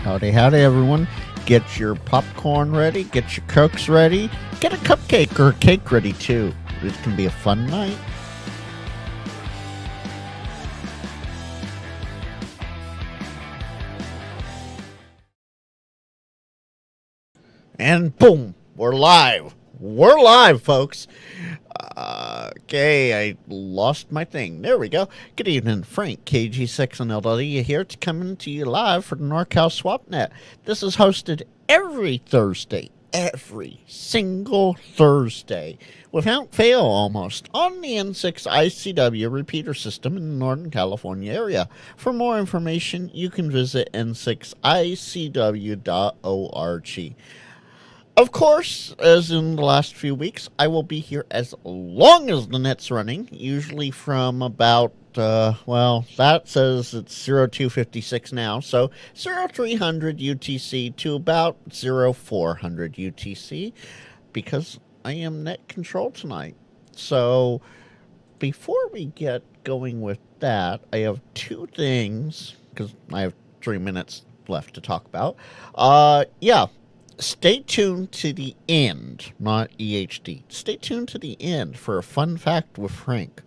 Howdy, howdy, everyone. Get your popcorn ready, get your Cokes ready, get a cupcake or a cake ready, too. It can be a fun night. And boom, we're live. We're live, folks. Okay, I lost my thing. There we go. Good evening, Frank, KG6 and LW here to coming to you live for the NorCal SwapNet. This is hosted every Thursday, every single Thursday, without fail almost, on the N6ICW Repeater system in the Northern California area. For more information, you can visit n6icw.org. Of course, as in the last few weeks, I will be here as long as the net's running, usually from about, that says it's 0256 now, so 0300 UTC to about 0400 UTC, because I am net control tonight. So, before we get going with that, I have two things, because I have 3 minutes left to talk about. Stay tuned to the end, not EHD. Stay tuned to the end for a fun fact with Frank.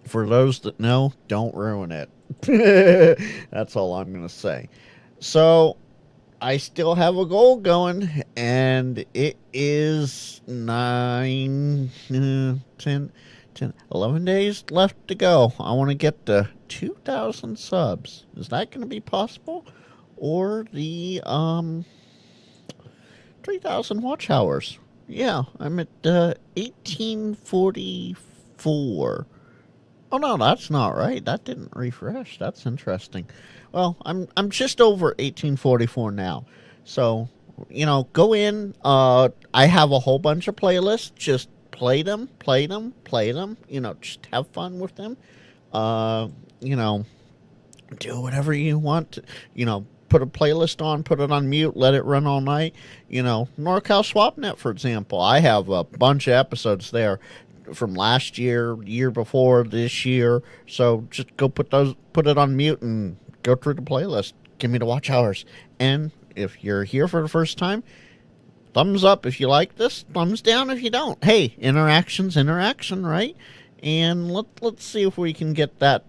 For those that know, don't ruin it. That's all I'm going to say. So, I still have a goal going, and it is 11 days left to go. I want to get to 2,000 subs. Is that going to be possible? Or the 3,000 watch hours. Yeah, I'm at 1844. Oh no, that's not right. That didn't refresh. That's interesting. Well, I'm just over 1844 now. So, go in. I have a whole bunch of playlists. Just play them. Just have fun with them. Do whatever you want. Put a playlist on, put it on mute, let it run all night. NorCal SwapNet, for example. I have a bunch of episodes there from last year, year before, this year. So just go put it on mute and go through the playlist. Give me the watch hours. And if you're here for the first time, thumbs up if you like this, thumbs down if you don't. Hey, interaction's interaction, right? And let's see if we can get that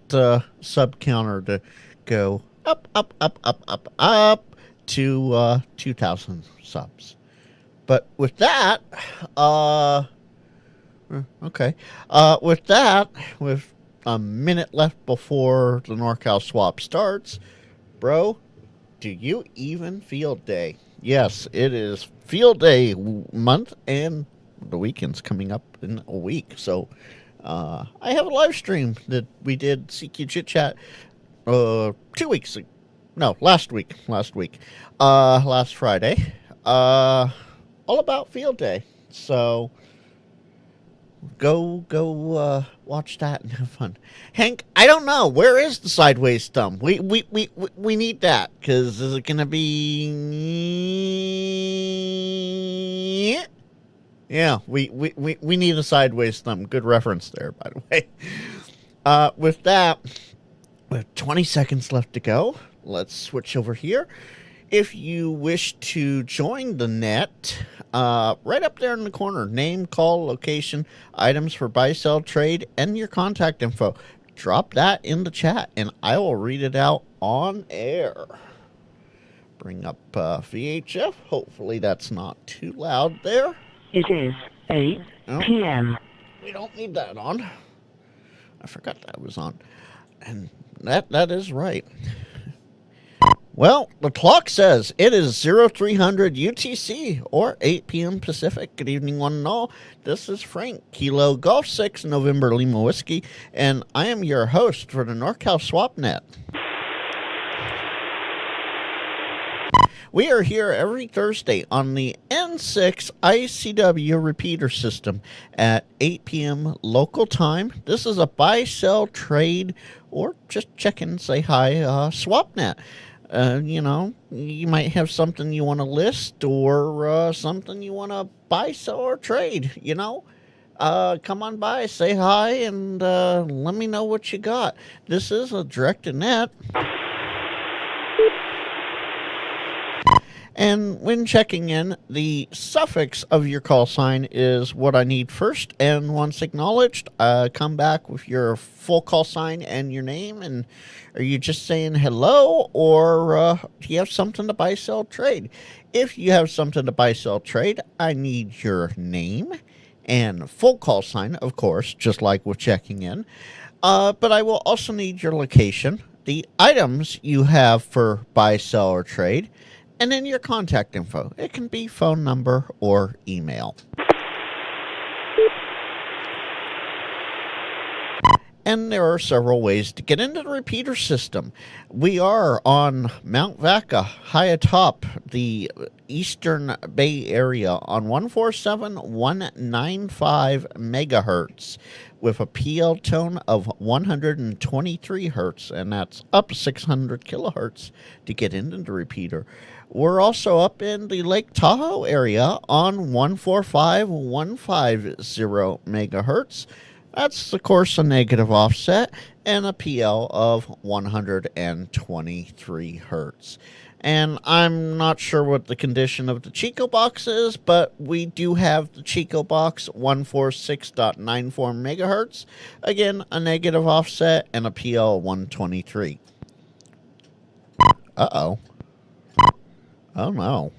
sub counter to go up to 2,000 subs. But with that, with a minute left before the NorCal swap starts, bro, do you even field day? Yes, it is field day month, and the weekend's coming up in a week. So I have a live stream that we did CQ Chit Chat 2 weeks ago. No, last Friday, all about field day. So go watch that and have fun. Hank, I don't know, where is the sideways thumb? We need that, because is it gonna be? Yeah, we need a sideways thumb. Good reference there, by the way. With that, with 20 seconds left to go, let's switch over here. If you wish to join the net, right up there in the corner, name, call, location, items for buy, sell, trade, and your contact info. Drop that in the chat, and I will read it out on air. Bring up VHF. Hopefully that's not too loud there. It is 8 p.m. We don't need that on. I forgot that was on. And that is right. Well, the clock says it is 0300 UTC or 8 p.m. Pacific. Good evening, one and all. This is Frank, Kilo Golf 6, November Lima Whiskey, and I am your host for the NorCal SwapNet. We are here every Thursday on the N6ICW Repeater system at 8 p.m. local time. This is a buy, sell, trade, or just check in and say hi, SwapNet. You might have something you want to list or something you want to buy, sell, or trade, come on by, say hi, and let me know what you got. This is a direct-to-net. And when checking in, the suffix of your call sign is what I need first. And once acknowledged, come back with your full call sign and your name. And are you just saying hello, or do you have something to buy, sell, trade? If you have something to buy, sell, trade, I need your name and full call sign, of course, just like with checking in. But I will also need your location, the items you have for buy, sell, or trade, and then your contact info. It can be phone number or email. And there are several ways to get into the repeater system. We are on Mount Vaca, high atop the Eastern Bay Area on 147.195 megahertz with a PL tone of 123 hertz, and that's up 600 kilohertz to get into the repeater. We're also up in the Lake Tahoe area on 145.150 megahertz. That's, of course, a negative offset and a PL of 123 hertz. And I'm not sure what the condition of the Chico box is, but we do have the Chico box 146.94 megahertz. Again, a negative offset and a PL of 123. Uh-oh. Oh, no.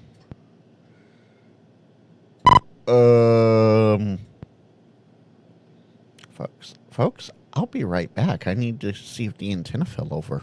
Folks, I'll be right back. I need to see if the antenna fell over.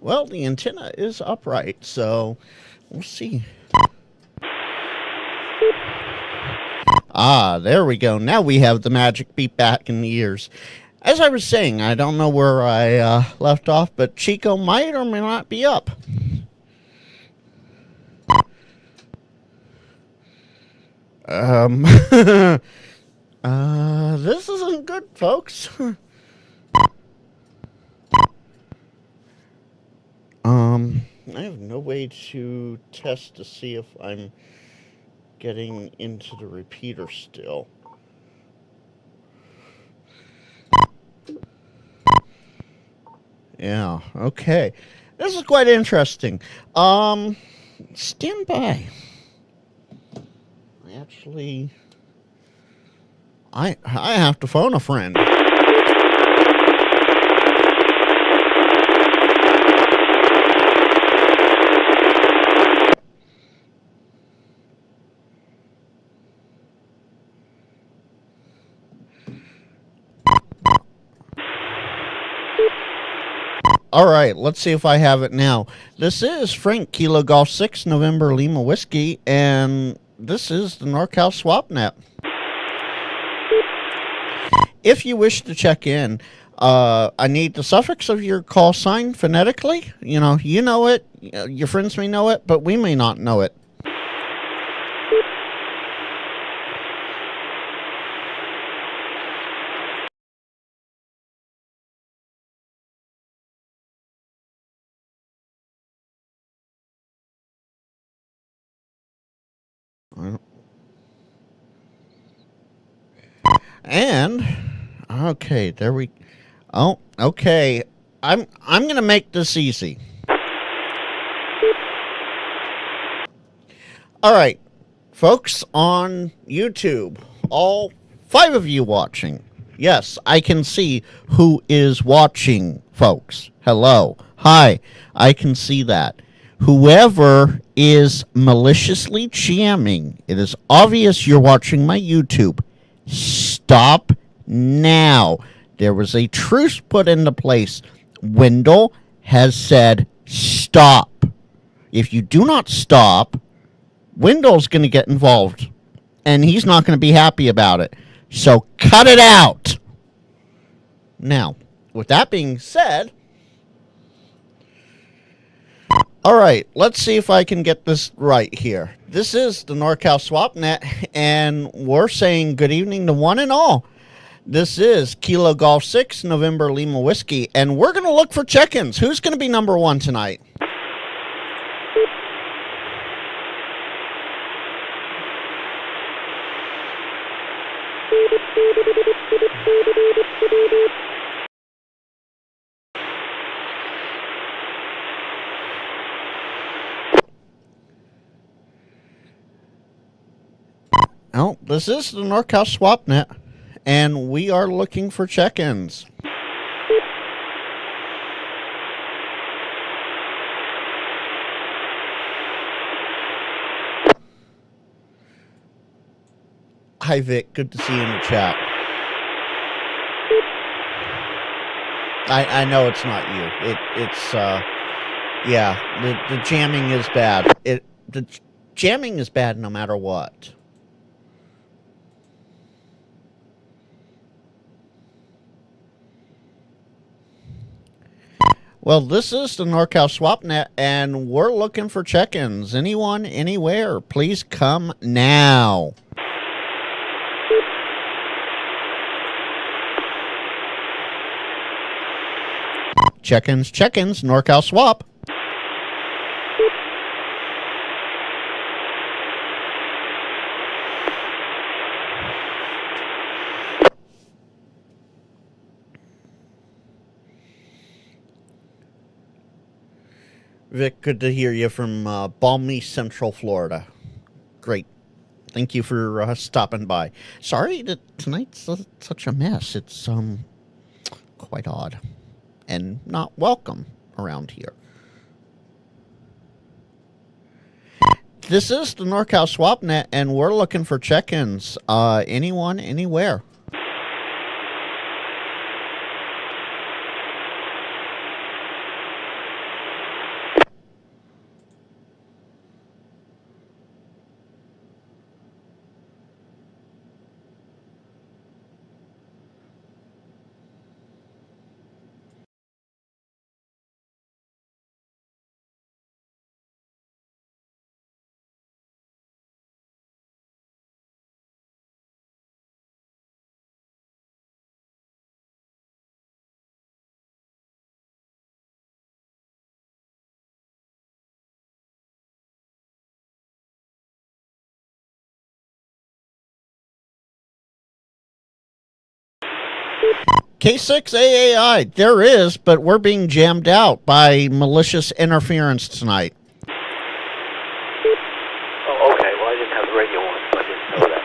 Well, the antenna is upright, so we'll see. Ah, there we go. Now we have the magic beep back in the ears. As I was saying, I don't know where I left off, but Chico might or may not be up. This isn't good, folks. I have no way to test to see if I'm getting into the repeater still. Yeah, okay. This is quite interesting. Stand by. I have to phone a friend. All right, let's see if I have it now. This is Frank Kilo Golf 6 November Lima Whiskey, and this is the NorCal SwapNet. If you wish to check in, I need the suffix of your call sign phonetically. You know it. Your friends may know it, but we may not know it. And okay, there we. Oh, okay. I'm gonna make this easy. All right, folks on YouTube, all 5 of you watching. Yes, I can see who is watching, folks. Hello, hi. I can see that. Whoever is maliciously jamming, it is obvious you're watching my YouTube. Stop now. There was a truce put into place. Wendell has said stop. If you do not stop, Wendell's going to get involved, and he's not going to be happy about it. So cut it out. Now, with that being said, All right, let's see if I can get this right here. This is the NorCal SwapNet, and we're saying good evening to one and all. This is Kilo Golf 6, November Lima Whiskey, and we're going to look for check-ins. Who's going to be number one tonight? Oh, this is the NorCal SwapNet, and we are looking for check-ins. Hi, Vic. Good to see you in the chat. I know it's not you. The jamming is bad. The jamming is bad no matter what. Well, this is the NorCal SwapNet, and we're looking for check-ins. Anyone, anywhere, please come now. Check-ins, NorCal Swap. Vic, good to hear you from balmy Central Florida. Great. Thank you for stopping by. Sorry that tonight's such a mess. It's quite odd and not welcome around here. This is the NorCal SwapNet, and we're looking for check-ins. Anyone, anywhere. K6AAI, there is, but we're being jammed out by malicious interference tonight. Oh, okay. Well, I didn't have the radio on, so I didn't know that.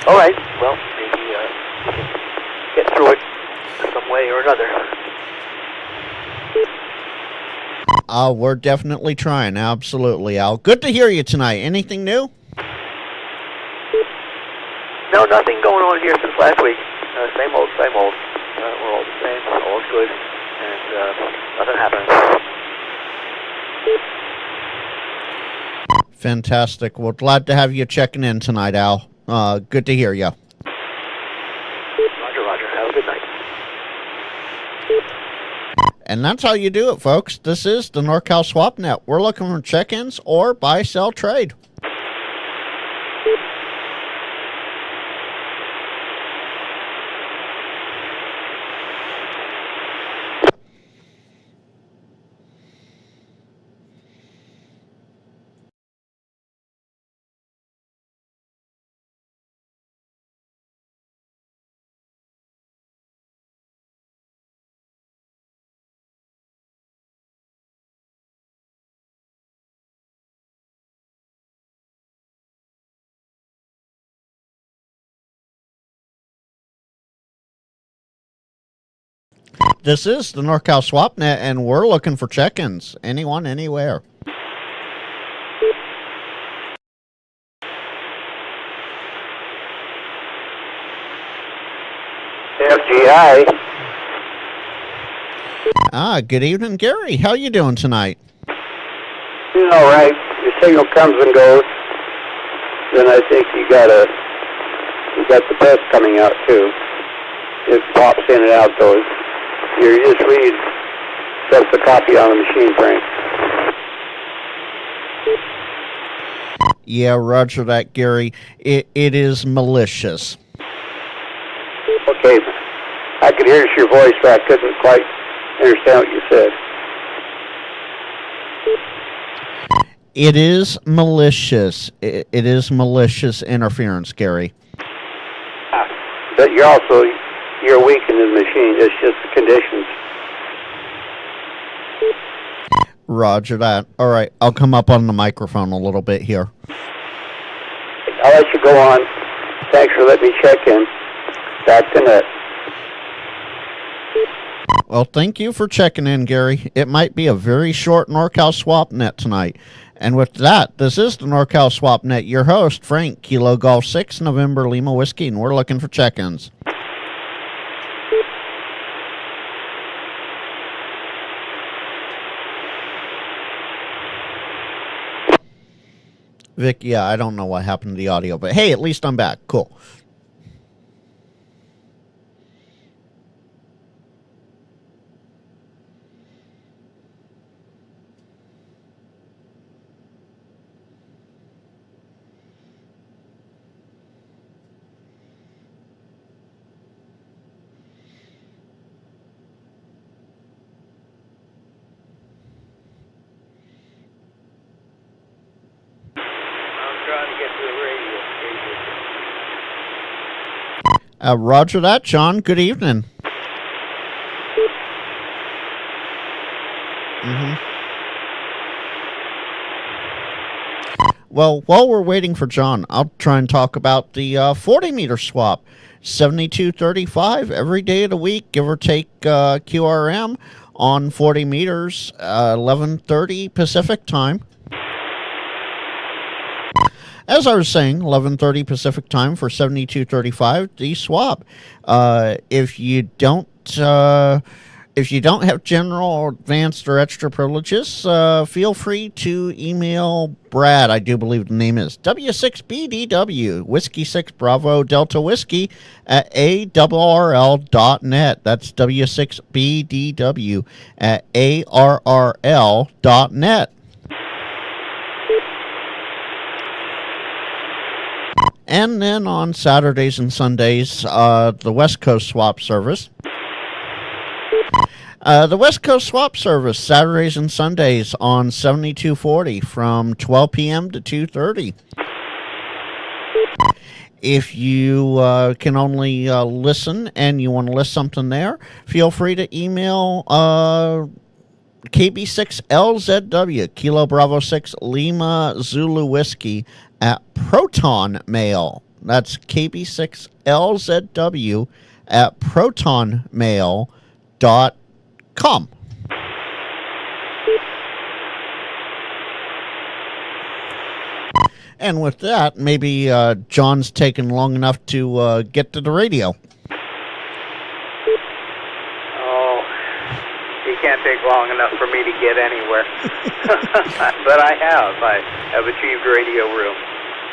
All right. Well, maybe we can get through it some way or another. We're definitely trying. Absolutely, Al. Good to hear you tonight. Anything new? No, nothing going on here since last week. Same old, same old. We're all the same. All's good. And nothing happening. Fantastic. Well, glad to have you checking in tonight, Al. Good to hear you. Roger. Have a good night. And that's how you do it, folks. This is the NorCal SwapNet. We're looking for check-ins or buy, sell, trade. This is the NorCal SwapNet, and we're looking for check-ins. Anyone, anywhere. FGI. Good evening, Gary. How you doing tonight? Doing all right. Your signal comes and goes. Then I think you got the best coming out too. It pops in and out though. You just read just a copy on the machine frame. Yeah, roger that, Gary. It is malicious. Okay. I could hear your voice, but I couldn't quite understand what you said. It is malicious. It is malicious interference, Gary. But you're weak in the machine. It's just the conditions. Roger that. All right, I'll come up on the microphone a little bit here. I'll let you go on. Thanks for letting me check in. Back to net. Well, thank you for checking in, Gary. It might be a very short NorCal Swap Net tonight. And with that, this is the NorCal Swap Net. Your host, Frank, Kilo Golf 6, November Lima Whiskey, and we're looking for check-ins. Vic, yeah, I don't know what happened to the audio, but hey, at least I'm back. Cool. Roger that, John. Good evening. Well, while we're waiting for John, I'll try and talk about the 40-meter swap. 7235 every day of the week, give or take QRM on 40 meters, 11:30 Pacific time. As I was saying, 11:30 Pacific time for 7235, the swap. If you don't have general, or advanced, or extra privileges, feel free to email Brad. I do believe the name is W6BDW, Whiskey 6 Bravo Delta Whiskey at ARRL.net. That's W6BDW at ARRL.net. And then on Saturdays and Sundays, the West Coast Swap Service. The West Coast Swap Service, Saturdays and Sundays on 7240 from 12 p.m. to 2:30. If you can only listen and you want to list something there, feel free to email KB6LZW, Kilo Bravo 6 Lima Zulu Whiskey at Proton Mail. That's KB6LZW at protonmail.com. And with that, maybe John's taken long enough to get to the radio. Oh, he can't take long enough for me to get anywhere. But I have achieved radio room.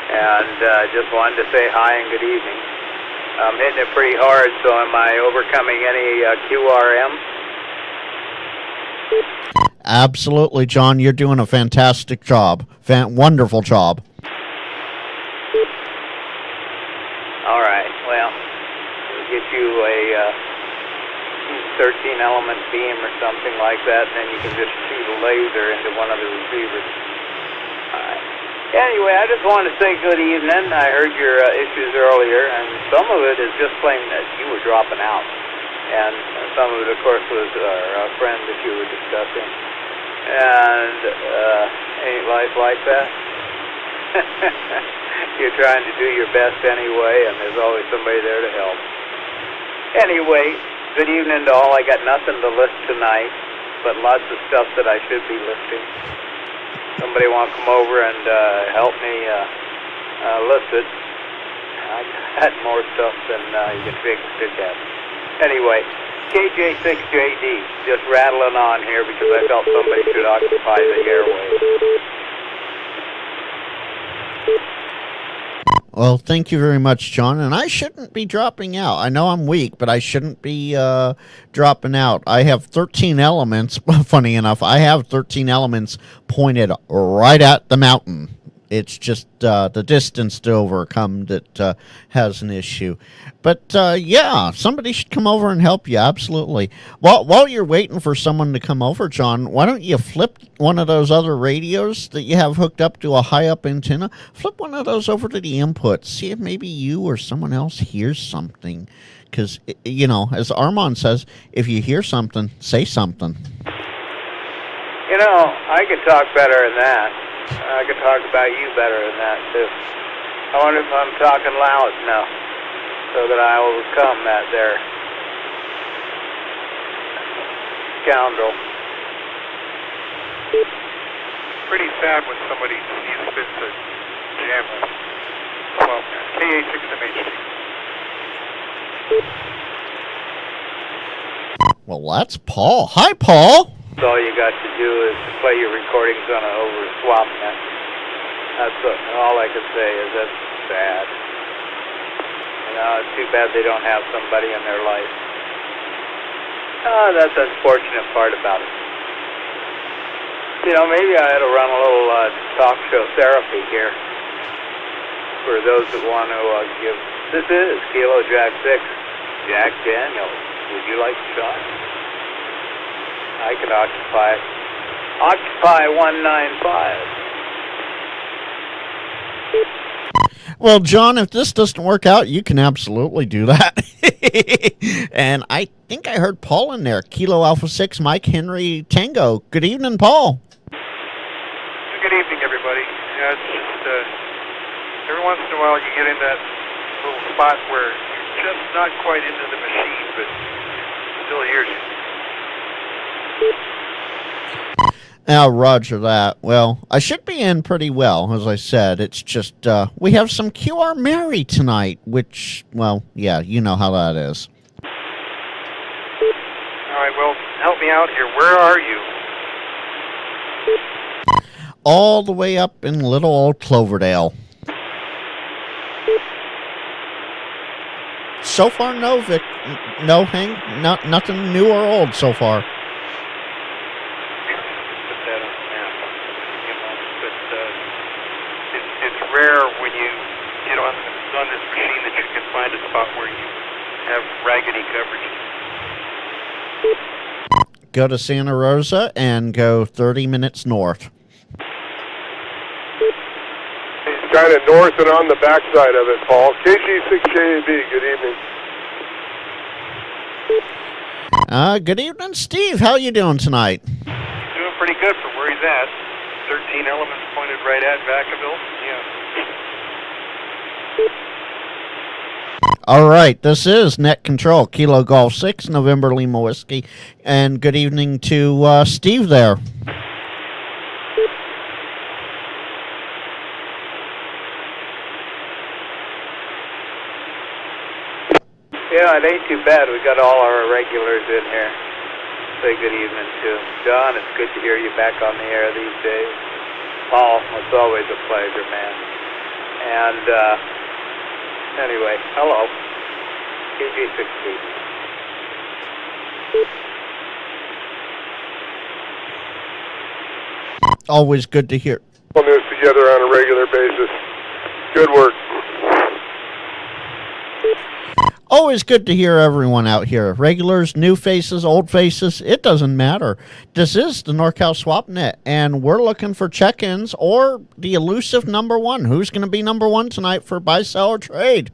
And just wanted to say hi and good evening. I'm hitting it pretty hard, so am I overcoming any QRM? Absolutely, John. You're doing a fantastic job. Wonderful job. All right. Well, we'll get you a 13-element beam or something like that, and then you can just shoot a laser into one of the receivers. All right. Anyway, I just wanted to say good evening. I heard your issues earlier, and some of it is just plain that you were dropping out. And some of it, of course, was our friend that you were discussing. And ain't life like that? You're trying to do your best anyway, and there's always somebody there to help. Anyway, good evening to all. I got nothing to list tonight, but lots of stuff that I should be listing. Somebody want to come over and help me list it. I got more stuff than you can take a stick at. Anyway, KJ6JD, just rattling on here because I felt somebody should occupy the airwaves. Well, thank you very much, John. And I shouldn't be dropping out. I know I'm weak, but I shouldn't be dropping out. I have 13 elements. Funny enough, I have 13 elements pointed right at the mountain. It's just the distance to overcome that has an issue. But yeah, somebody should come over and help you. Absolutely. While you're waiting for someone to come over, John, why don't you flip one of those other radios that you have hooked up to a high up antenna? Flip one of those over to the input. See if maybe you or someone else hears something. Because, you know, as Armand says, if you hear something, say something. You know, I could talk better than that. I could talk about you better than that, too. I wonder if I'm talking loud enough so that I overcome that there scoundrel. Pretty sad when somebody sees fit to jam us. Well, KA6MHD. Well, that's Paul. Hi, Paul. All you got to do is play your recordings on an over swap net. That's all I can say is that's sad. You know, it's too bad they don't have somebody in their life. That's the unfortunate part about it. You know, maybe I ought to run a little talk show therapy here for those that want to give. This is Kilo Jack 6, Jack Daniels. Would you like a shot? I can occupy it. Occupy 195. Well, John, if this doesn't work out, you can absolutely do that. And I think I heard Paul in there. Kilo Alpha 6, Mike Henry Tango. Good evening, Paul. Good evening, everybody. Yeah, it's just every once in a while you get in that little spot where you're just not quite into the machine, but it still hears you. Now, roger that. Well, I should be in pretty well, as I said. It's just, we have some QR Mary tonight, which, well, yeah, you know how that is. All right, well, help me out here. Where are you? All the way up in little old Cloverdale. So far, no, Vic. No, nothing new or old so far. Rare when you get on this machine that you can find a spot where you have raggedy coverage. Go to Santa Rosa and go 30 minutes north. He's kind of north and on the backside of it, Paul. KG6JAB, good evening. Good evening, Steve. How you doing tonight? Doing pretty good for where he's at. 13 elements pointed right at Vacaville. Yeah. All right, this is Net Control, Kilo Golf 6, November Lima Whiskey, and good evening to Steve there. Yeah, it ain't too bad. We got all our regulars in here. Say good evening to John. It's good to hear you back on the air these days. Paul, it's always a pleasure, man. And anyway, hello. KG16. Always good to hear. Put this together on a regular basis. Good work. Always good to hear everyone out here. Regulars, new faces, old faces, it doesn't matter. This is the NorCal SwapNet, and we're looking for check-ins or the elusive number one. Who's going to be number one tonight for buy, sell, or trade?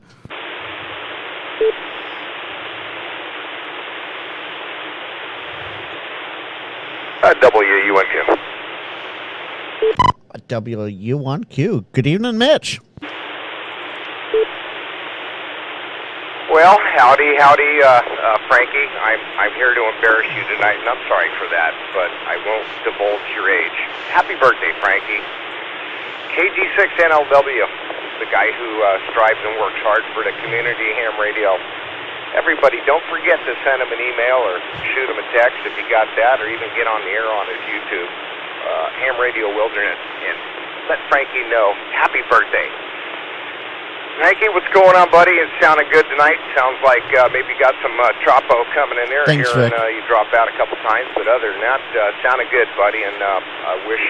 WU1Q. WU1Q. Good evening, Mitch. Well, howdy, Frankie. I'm here to embarrass you tonight, and I'm sorry for that, but I won't divulge your age. Happy birthday, Frankie. KG6NLW, the guy who strives and works hard for the community ham radio. Everybody, don't forget to send him an email or shoot him a text if you got that, or even get on the air on his YouTube, Ham Radio Wilderness, and let Frankie know happy birthday. Nike, what's going on, buddy? It's sounding good tonight. Sounds like maybe you got some tropo coming in there. Thanks, here, Vic. and you dropped out a couple times, but other than that, sounding good, buddy. And I wish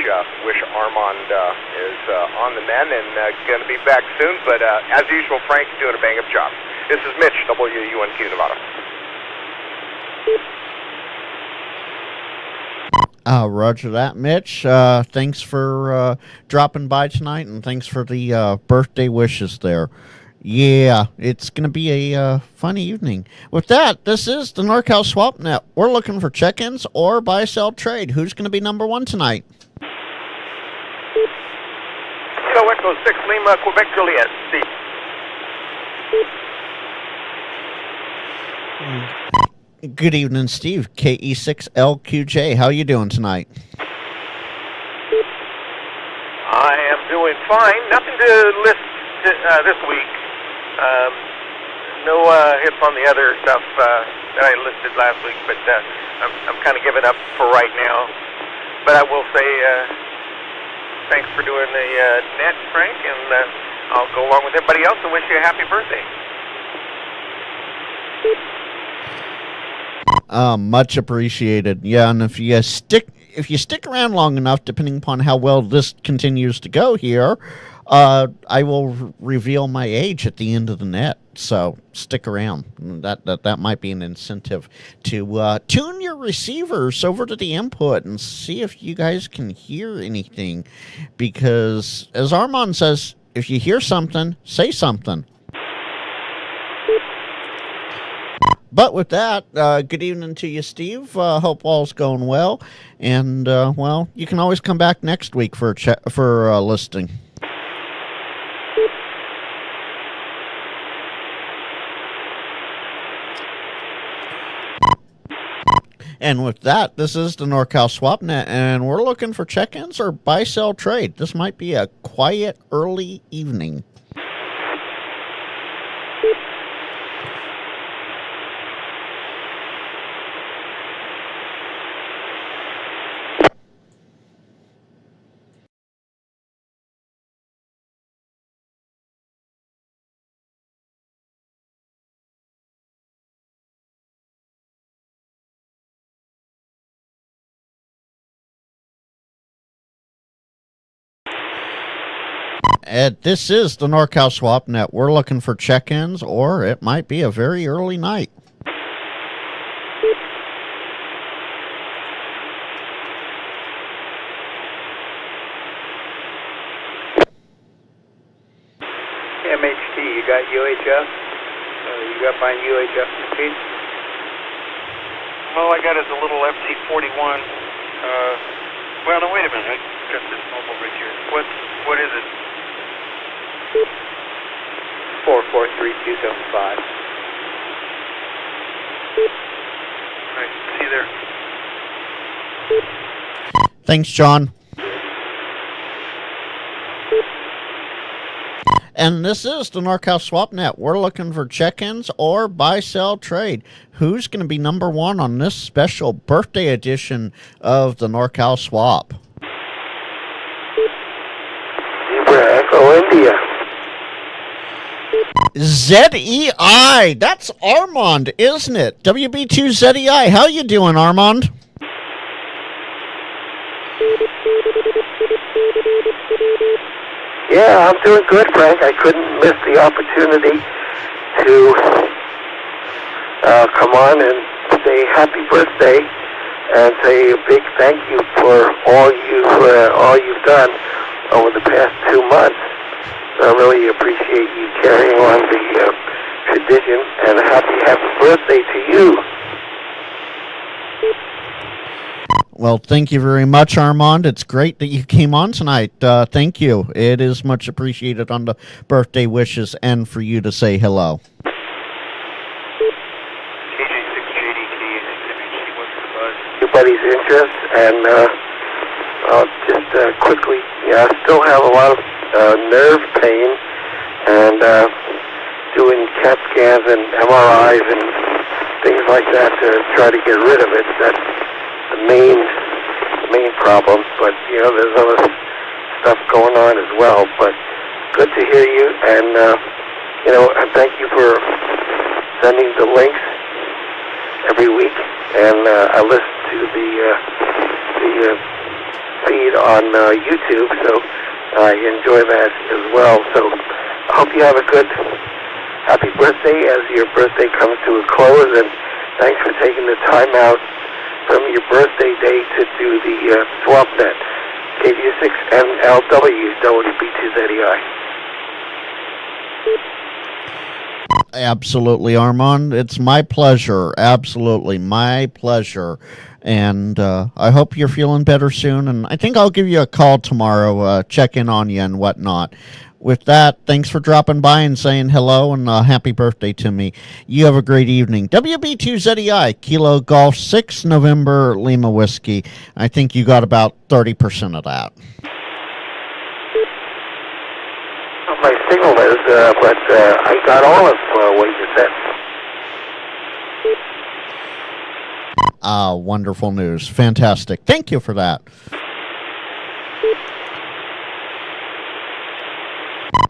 Armand is on the mend and going to be back soon. But as usual, Frank, you're doing a bang-up job. This is Mitch, WUNQ, Nevada. Roger that, Mitch. Thanks for dropping by tonight, and thanks for the birthday wishes there. Yeah, it's going to be a fun evening. With that, this is the NorCal SwapNet. We're looking for check-ins or buy-sell trade. Who's going to be number one tonight? Kilo Echo 6 Lima, Quebec, Juliet. Steve. Good evening, Steve. KE6LQJ. How you doing tonight? I am doing fine. Nothing to list this week. No hits on the other stuff that I listed last week, but I'm kind of giving up for right now. But I will say thanks for doing the net, Frank, and I'll go along with everybody else and wish you a happy birthday. Much appreciated. Yeah, and if you stick around long enough, depending upon how well this continues to go here, I will reveal my age at the end of the net. So stick around. That might be an incentive to tune your receivers over to the input and see if you guys can hear anything. Because as Armand says, if you hear something, say something. But with that, good evening to you, Steve. Hope all's going well. And, well, you can always come back next week for a listing. And with that, this is the NorCal SwapNet, and we're looking for check-ins or buy-sell trade. This might be a quiet, early evening. This is the NorCal SwapNet. We're looking for check-ins, or it might be a very early night. MHT, you got UHF? You got my UHF machine? All I got is a little FT41. Well, no, wait a minute. I got this mobile right here. What is it? 443275. Right, see there. Thanks, John. And this is the NorCal SwapNet. We're looking for check-ins or buy-sell trade. Who's going to be number one on this special birthday edition of the NorCal Swap? Echo India. ZEI. That's Armand, isn't it? WB2ZEI. How you doing, Armand? Yeah, I'm doing good, Frank. I couldn't miss the opportunity to come on and say happy birthday and say a big thank you for all you've done over the past 2 months. I really appreciate you carrying on the tradition, and a happy birthday to you. Well, thank you very much, Armand. It's great that you came on tonight. Thank you. It is much appreciated on the birthday wishes and for you to say hello. Everybody's interest, and just quickly, I still have a lot of nerve pain, and doing CAT scans and MRIs and things like that to try to get rid of it. That's the main problem. But there's other stuff going on as well. But good to hear you, and thank you for sending the links every week, and I listen to the feed on YouTube, so I enjoy that as well. So I hope you have a good, happy birthday as your birthday comes to a close, and thanks for taking the time out from your birthday day to do the SwapNet. KG6NLW WB2ZEI. Absolutely, Armand. It's my pleasure. Absolutely, my pleasure. And I hope you're feeling better soon. And I think I'll give you a call tomorrow, check in on you and whatnot. With that, thanks for dropping by and saying hello and happy birthday to me. You have a great evening. WB2ZEI, Kilo Golf 6 November Lima Whiskey. I think you got about 30% of that. My signal is, but I got all of what you said. Wonderful news. Fantastic. Thank you for that.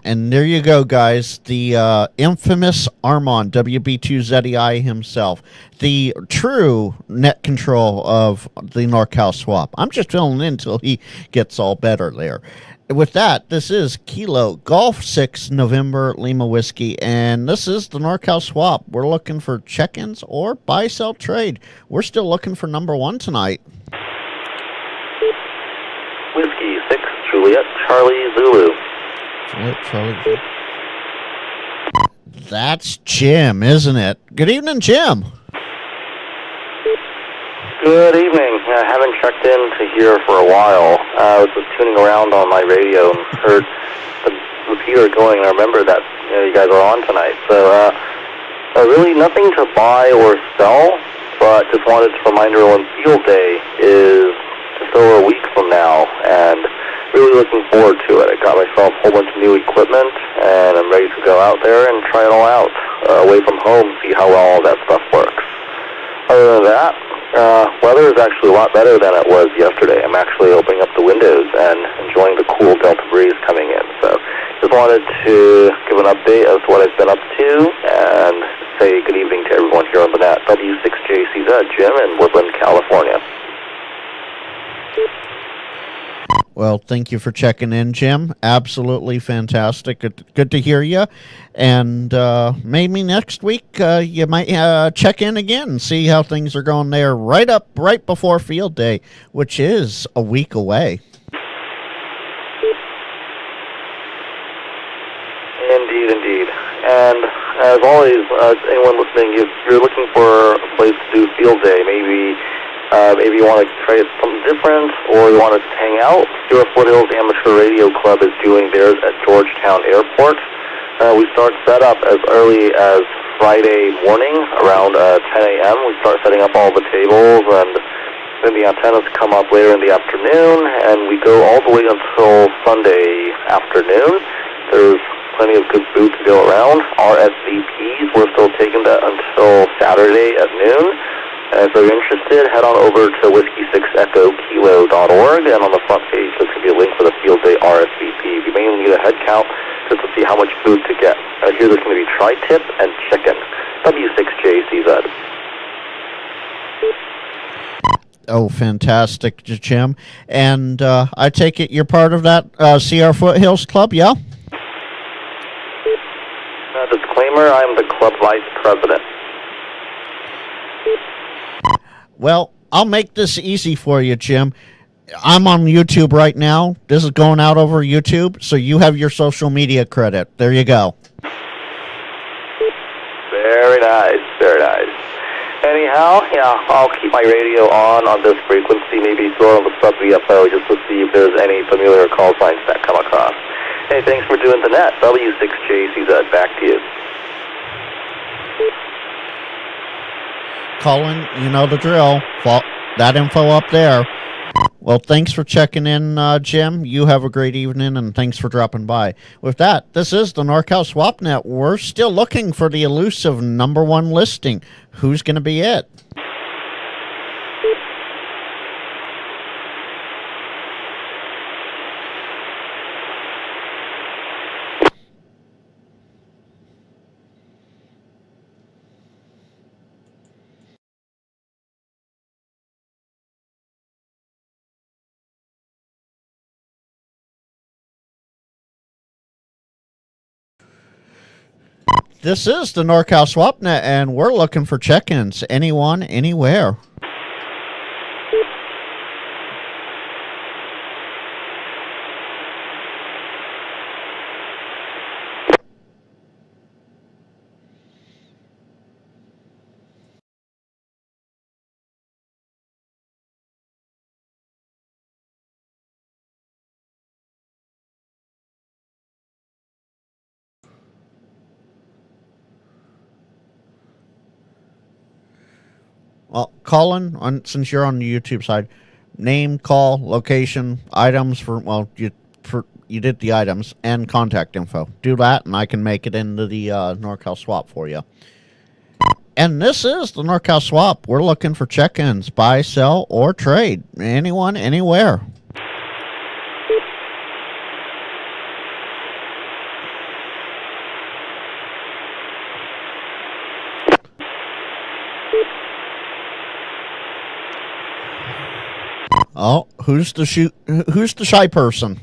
And there you go, guys. The infamous Armand, WB2ZEI himself, the true net control of the NorCal swap. I'm just filling in until he gets all better there. With that, this is Kilo Golf 6 November Lima Whiskey, and this is the NorCal swap. We're looking for check-ins or buy-sell trade. We're still looking for number one tonight. Whiskey 6 Juliet Charlie Zulu. Charlie. That's Jim, isn't it? Good evening, Jim. Good evening. I haven't checked in to here for a while. I was just tuning around on my radio and heard the repeater going, and I remember that you guys are on tonight. So really nothing to buy or sell, but just wanted to remind everyone Field Day is just over a week from now, and really looking forward to it. I got myself a whole bunch of new equipment, and I'm ready to go out there and try it all out away from home, see how well all that stuff works. Other than that, weather is actually a lot better than it was yesterday. I'm actually opening up the windows and enjoying the cool Delta breeze coming in. So just wanted to give an update as to what I've been up to and say good evening to everyone here on the net. W6JCZ, Jim in Woodland, California. Well, thank you for checking in, Jim. Absolutely fantastic. Good to hear you. And maybe next week you might check in again and see how things are going there right before Field Day, which is a week away. Indeed. And as always, anyone listening, if you're looking for a place to do Field Day, maybe you want to try something different, or you want to hang out, Sierra Foothills Amateur Radio Club is doing theirs at Georgetown Airport. We start setup as early as Friday morning, around 10 a.m. We start setting up all the tables, and then the antennas come up later in the afternoon, and we go all the way until Sunday afternoon. There's plenty of good food to go around. RSVPs, we're still taking that until Saturday at noon. And if you're interested, head on over to whiskey6echokilo.org, and on the front page there's going to be a link for the Field Day RSVP. You mainly need a head count just to see how much food to get. Here there's going to be tri-tip and chicken. W6JCZ. Oh, fantastic, Jim. And I take it you're part of that Sierra Foothills Club, yeah? Disclaimer, I'm the club vice president. Well, I'll make this easy for you, Jim. I'm on YouTube right now. This is going out over YouTube, so you have your social media credit. There you go. Very nice. Anyhow, I'll keep my radio on this frequency, maybe throw on the sub VFO just to see if there's any familiar call signs that come across. Hey, thanks for doing the net. W6JCZ, back to you. Colin, you know the drill. That info up there. Well, thanks for checking in, Jim. You have a great evening, and thanks for dropping by. With that, this is the NorCal SwapNet. We're still looking for the elusive number one listing. Who's going to be it? This is the NorCal SwapNet, and we're looking for check-ins. Anyone, anywhere. Well, Colin, since you're on the YouTube side, name, call, location, items you did the items, and contact info. Do that, and I can make it into the NorCal Swap for you. And this is the NorCal Swap. We're looking for check-ins, buy, sell, or trade. Anyone, anywhere. Oh, who's the shy person?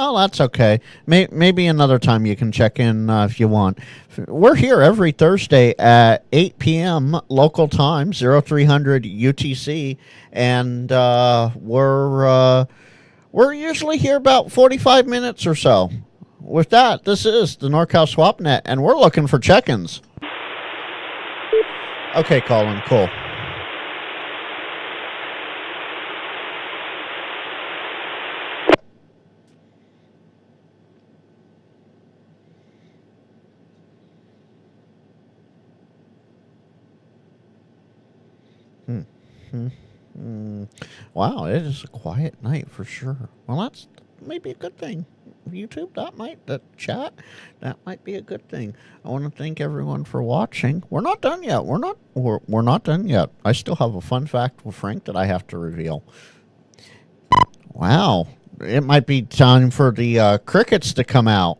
Oh, that's okay. Maybe another time you can check in if you want. We're here every Thursday at 8 p.m. local time, 0300 UTC, and we're usually here about 45 minutes or so. With that, this is the NorCal SwapNet, and we're looking for check-ins. Okay, Colin, cool. Wow, it is a quiet night for sure. Well, that's maybe a good thing. YouTube, the chat, that might be a good thing. I want to thank everyone for watching. We're not done yet. We're not done yet. I still have a fun fact with Frank that I have to reveal. Wow, it might be time for the crickets to come out.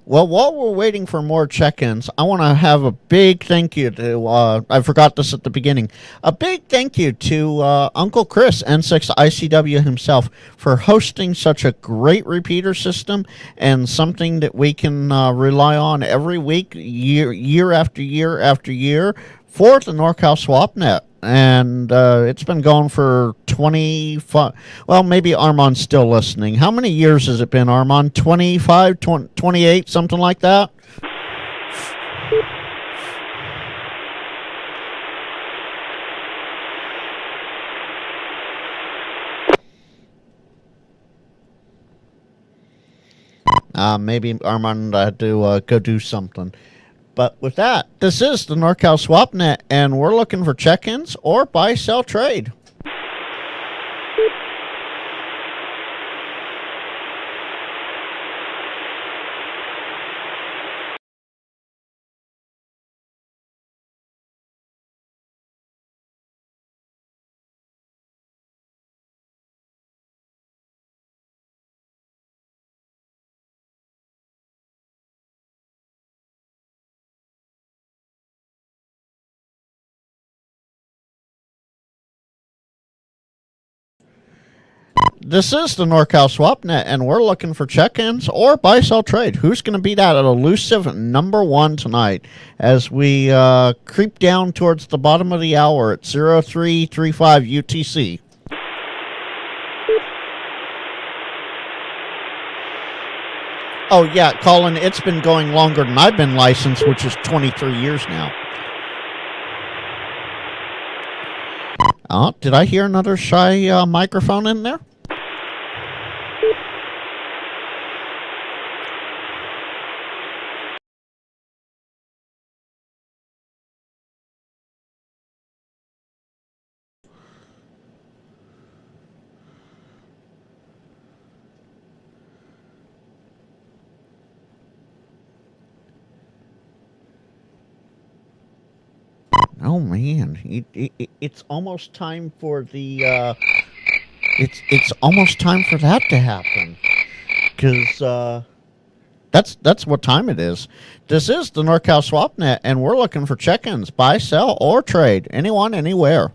Well, while we're waiting for more check-ins, I want to have a big thank you to, I forgot this at the beginning, a big thank you to Uncle Chris, N6ICW himself, for hosting such a great repeater system and something that we can rely on every week, year after year after year, for the NorCal SwapNet. And it's been going for 25, well, maybe Armand's still listening. How many years has it been, Armand? 25, 28, something like that? Maybe Armand had to go do something. But with that, this is the NorCal SwapNet, and we're looking for check-ins or buy, sell, trade. This is the NorCal SwapNet, and we're looking for check-ins or buy, sell, trade. Who's going to be that elusive number one tonight as we creep down towards the bottom of the hour at 0335 UTC? Oh, yeah, Colin, it's been going longer than I've been licensed, which is 23 years now. Oh, did I hear another shy microphone in there? Oh man, it's almost time for the. It's almost time for that to happen, because that's what time it is. This is the NorCal SwapNet, and we're looking for check-ins, buy, sell, or trade. Anyone, anywhere.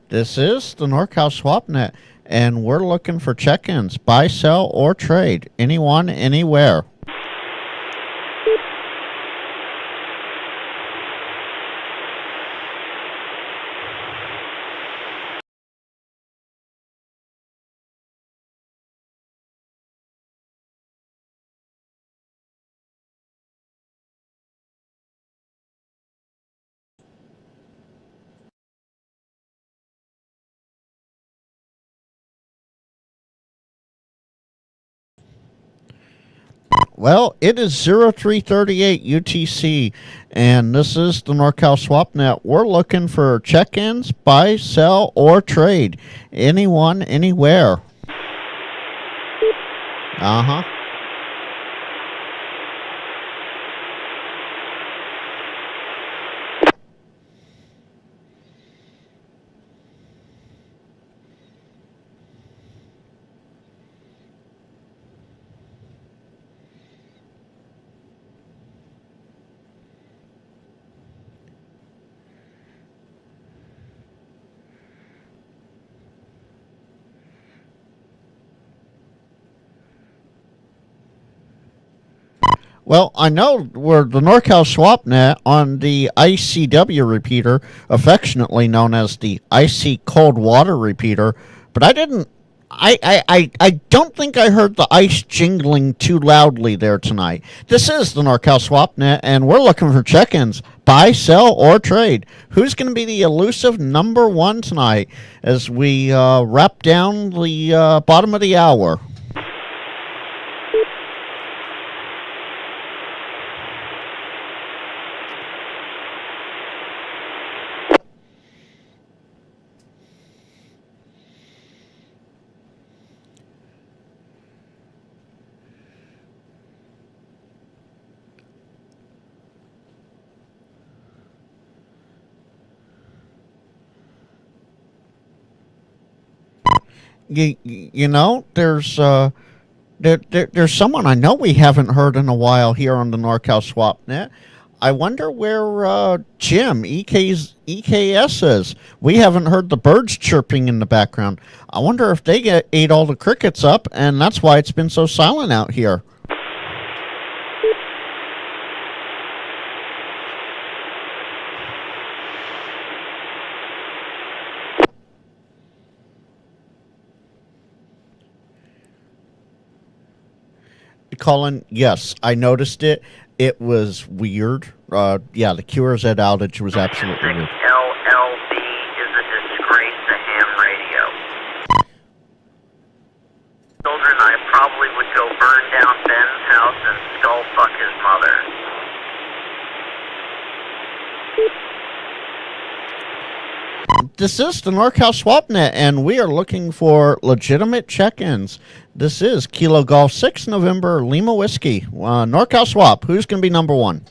This is the NorCal SwapNet, and we're looking for check-ins, buy, sell, or trade. Anyone, anywhere. Well, it is 0338 UTC, and this is the NorCal SwapNet. We're looking for check-ins, buy, sell, or trade. Anyone, anywhere. Uh-huh. Well, I know we're the NorCal SwapNet on the ICW repeater, affectionately known as the Icy Cold Water repeater, but I didn't. I don't think I heard the ice jingling too loudly there tonight. This is the NorCal SwapNet, and we're looking for check-ins, buy, sell, or trade. Who's going to be the elusive number one tonight as we wrap down the bottom of the hour? You know, there's someone I know we haven't heard in a while here on the NorCal SwapNet. I wonder where Jim EKS is. We haven't heard the birds chirping in the background. I wonder if they ate all the crickets up, and that's why it's been so silent out here. Colin, yes, I noticed it. It was weird. Yeah, the QRZ outage was absolutely weird. LLB is a disgrace to ham radio. Children, I probably would go burn down Ben's house and skull fuck his mother. This is the NorCal SwapNet, and we are looking for legitimate check-ins. This is Kilo Golf 6 November Lima Whiskey. NorCal Swap, who's going to be number one?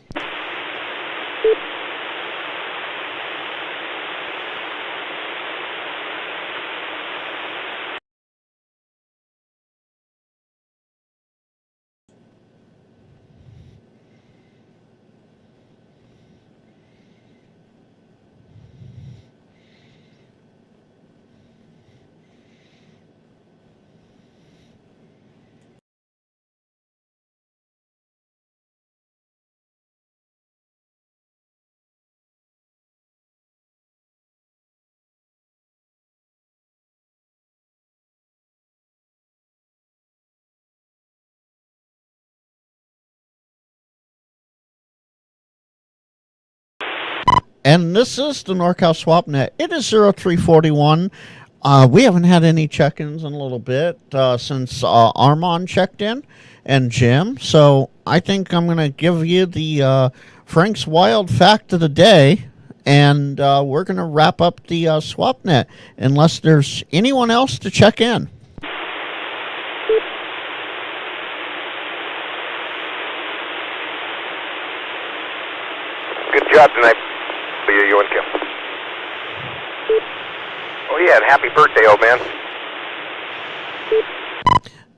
And this is the NorCal SwapNet. It is 0341. We haven't had any check-ins in a little bit since Armand checked in and Jim. So I think I'm going to give you the Frank's Wild Fact of the Day, and we're going to wrap up the SwapNet unless there's anyone else to check in. Good job tonight for you and Kim. Oh, yeah, and happy birthday, old man.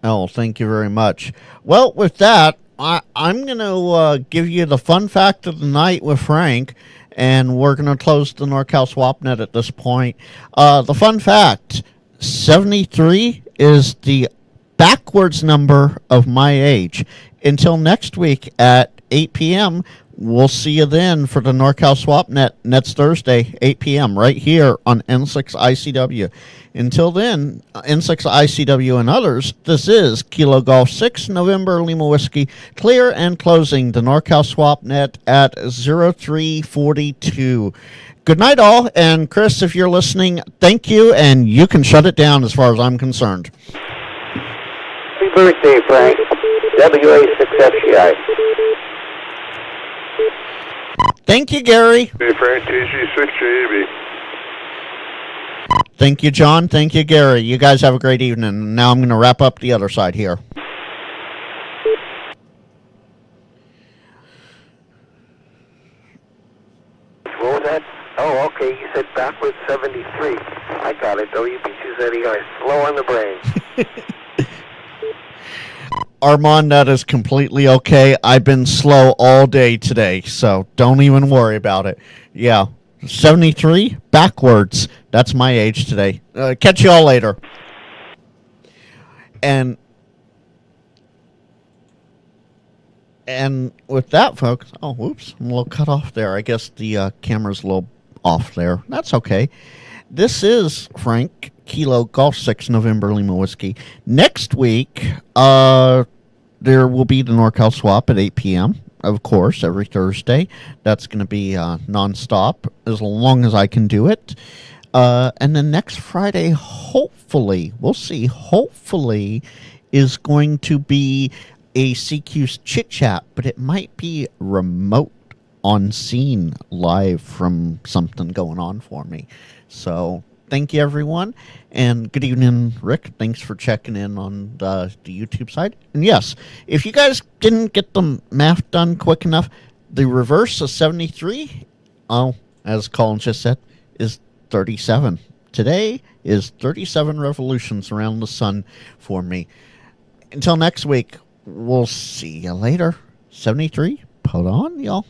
Oh, thank you very much. Well, with that, I'm going to give you the fun fact of the night with Frank, and we're going to close the NorCal SwapNet at this point. The fun fact, 73 is the backwards number of my age. Until next week at 8 p.m., we'll see you then for the NorCal SwapNet next Thursday, 8 p.m., right here on N6ICW. Until then, N6ICW and others, this is Kilo Golf 6 November Lima Whiskey, clear and closing the NorCal SwapNet at 0342. Good night, all. And Chris, if you're listening, thank you, and you can shut it down as far as I'm concerned. Happy birthday, Frank. WA6FGI. Thank you, Gary. Hey, Frank, TG6JAB. Thank you, John. Thank you, Gary. You guys have a great evening. Now I'm going to wrap up the other side here. What was that? Oh, okay. You said backwards 73. I got it. WB2ZEI. Slow on the brain. Armand, that is completely okay. I've been slow all day today, so don't even worry about it. Yeah, 73, backwards. That's my age today. Catch you all later. And with that, folks, oh, whoops, I'm a little cut off there. I guess the camera's a little off there. That's okay. This is Frank Kilo Golf 6 November Lima Whiskey. Next week, there will be the NorCal Swap at 8 p.m., of course, every Thursday. That's going to be nonstop as long as I can do it. And then next Friday, hopefully, we'll see, hopefully, is going to be a CQ's Chit Chat, but it might be remote on scene live from something going on for me. So thank you, everyone. And good evening, Rick. Thanks for checking in on the YouTube side. And yes, if you guys didn't get the math done quick enough, the reverse of 73, oh, as Colin just said, is 37. Today is 37 revolutions around the sun for me. Until next week, we'll see you later. 73, put on, y'all.